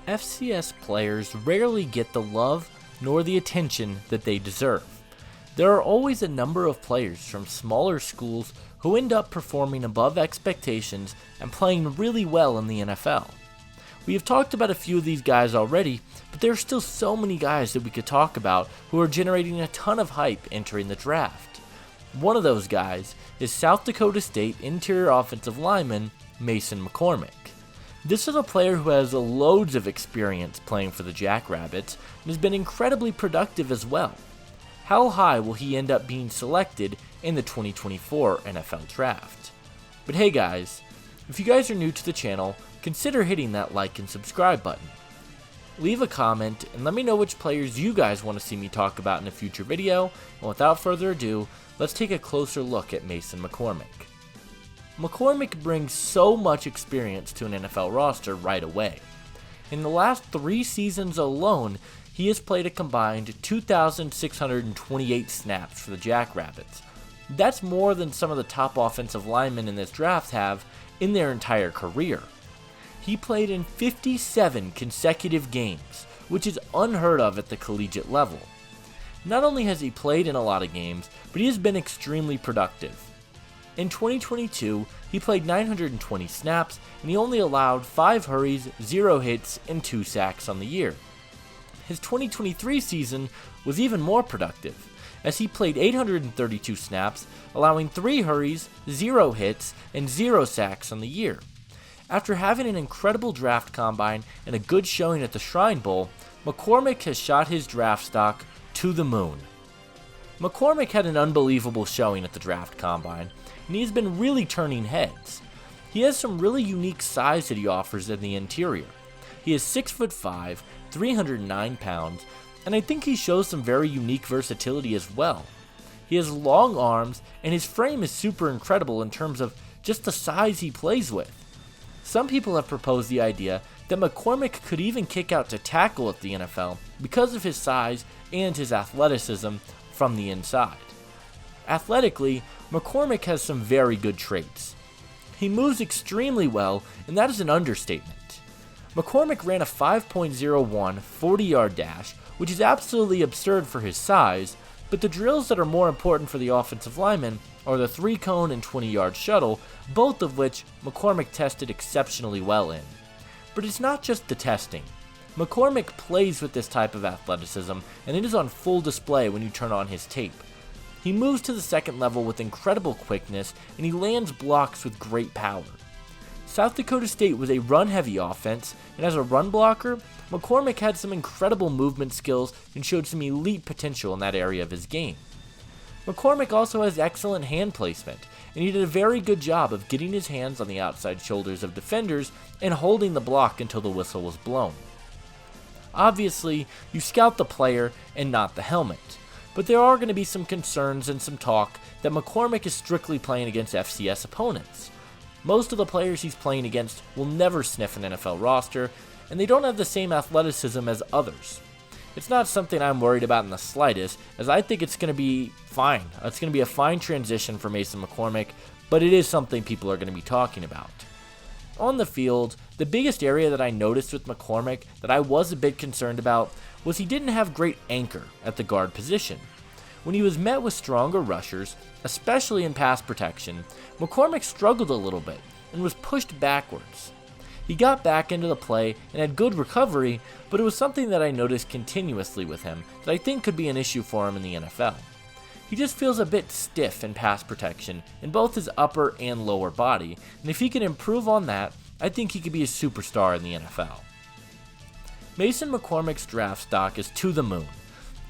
FCS players rarely get the love nor the attention that they deserve. There are always a number of players from smaller schools who end up performing above expectations and playing really well in the NFL. We have talked about a few of these guys already, but there are still so many guys that we could talk about who are generating a ton of hype entering the draft. One of those guys is South Dakota State interior offensive lineman Mason McCormick. This is a player who has loads of experience playing for the Jackrabbits and has been incredibly productive as well. How high will he end up being selected in the 2024 NFL Draft? But hey guys, if you guys are new to the channel, consider hitting that like and subscribe button. Leave a comment and let me know which players you guys want to see me talk about in a future video, and without further ado, let's take a closer look at Mason McCormick. McCormick brings so much experience to an NFL roster right away. In the last 3 seasons alone, he has played a combined 2,628 snaps for the Jackrabbits. That's more than some of the top offensive linemen in this draft have in their entire career. He played in 57 consecutive games, which is unheard of at the collegiate level. Not only has he played in a lot of games, but he has been extremely productive. In 2022, he played 920 snaps, and he only allowed 5 hurries, 0 hits, and 2 sacks on the year. His 2023 season was even more productive, as he played 832 snaps, allowing 3 hurries, 0 hits, and 0 sacks on the year. After having an incredible draft combine and a good showing at the Shrine Bowl, McCormick has shot his draft stock to the moon. McCormick had an unbelievable showing at the draft combine, and he has been really turning heads. He has some really unique size that he offers in the interior. He is 6'5", 309 pounds, and I think he shows some very unique versatility as well. He has long arms, and his frame is super incredible in terms of just the size he plays with. Some people have proposed the idea that McCormick could even kick out to tackle at the NFL because of his size and his athleticism from the inside. Athletically, McCormick has some very good traits. He moves extremely well, and that is an understatement. McCormick ran a 5.01 40-yard dash, which is absolutely absurd for his size, but the drills that are more important for the offensive lineman are the 3-cone and 20-yard shuttle, both of which McCormick tested exceptionally well in. But it's not just the testing. McCormick plays with this type of athleticism, and it is on full display when you turn on his tape. He moves to the second level with incredible quickness, and he lands blocks with great power. South Dakota State was a run-heavy offense, and as a run blocker, McCormick had some incredible movement skills and showed some elite potential in that area of his game. McCormick also has excellent hand placement, and he did a very good job of getting his hands on the outside shoulders of defenders and holding the block until the whistle was blown. Obviously, you scout the player and not the helmet, but there are going to be some concerns and some talk that McCormick is strictly playing against FCS opponents. Most of the players he's playing against will never sniff an NFL roster, and they don't have the same athleticism as others. It's not something I'm worried about in the slightest, as I think it's going to be fine. It's going to be a fine transition for Mason McCormick, but it is something people are going to be talking about. On the field, the biggest area that I noticed with McCormick that I was a bit concerned about was he didn't have great anchor at the guard position. When he was met with stronger rushers, especially in pass protection, McCormick struggled a little bit and was pushed backwards. He got back into the play and had good recovery, but it was something that I noticed continuously with him that I think could be an issue for him in the NFL. He just feels a bit stiff in pass protection in both his upper and lower body, and if he can improve on that, I think he could be a superstar in the NFL. Mason McCormick's draft stock is to the moon.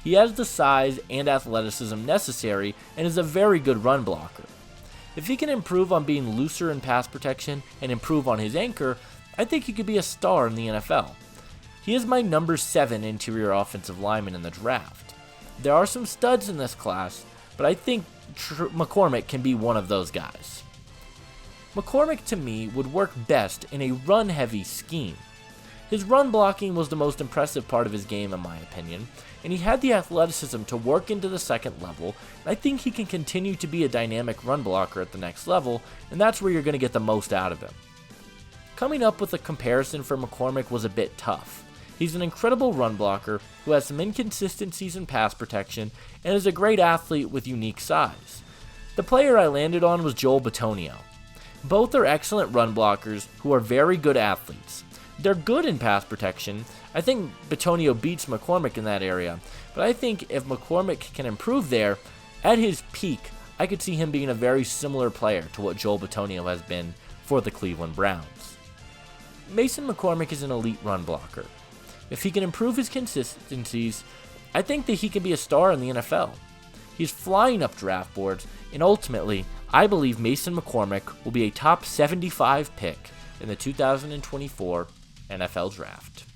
He has the size and athleticism necessary and is a very good run blocker. If he can improve on being looser in pass protection and improve on his anchor, I think he could be a star in the NFL. He is my number 7 interior offensive lineman in the draft. There are some studs in this class, but I think McCormick can be one of those guys. McCormick to me would work best in a run-heavy scheme. His run blocking was the most impressive part of his game in my opinion, and he had the athleticism to work into the second level, and I think he can continue to be a dynamic run blocker at the next level, and that's where you're going to get the most out of him. Coming up with a comparison for McCormick was a bit tough. He's an incredible run blocker who has some inconsistencies in pass protection and is a great athlete with unique size. The player I landed on was Joel Bitonio. Both are excellent run blockers who are very good athletes. They're good in pass protection. I think Bitonio beats McCormick in that area, but I think if McCormick can improve there, at his peak, I could see him being a very similar player to what Joel Bitonio has been for the Cleveland Browns. Mason McCormick is an elite run blocker. If he can improve his consistencies, I think that he can be a star in the NFL. He's flying up draft boards, and ultimately, I believe Mason McCormick will be a top 75 pick in the 2024 NFL Draft.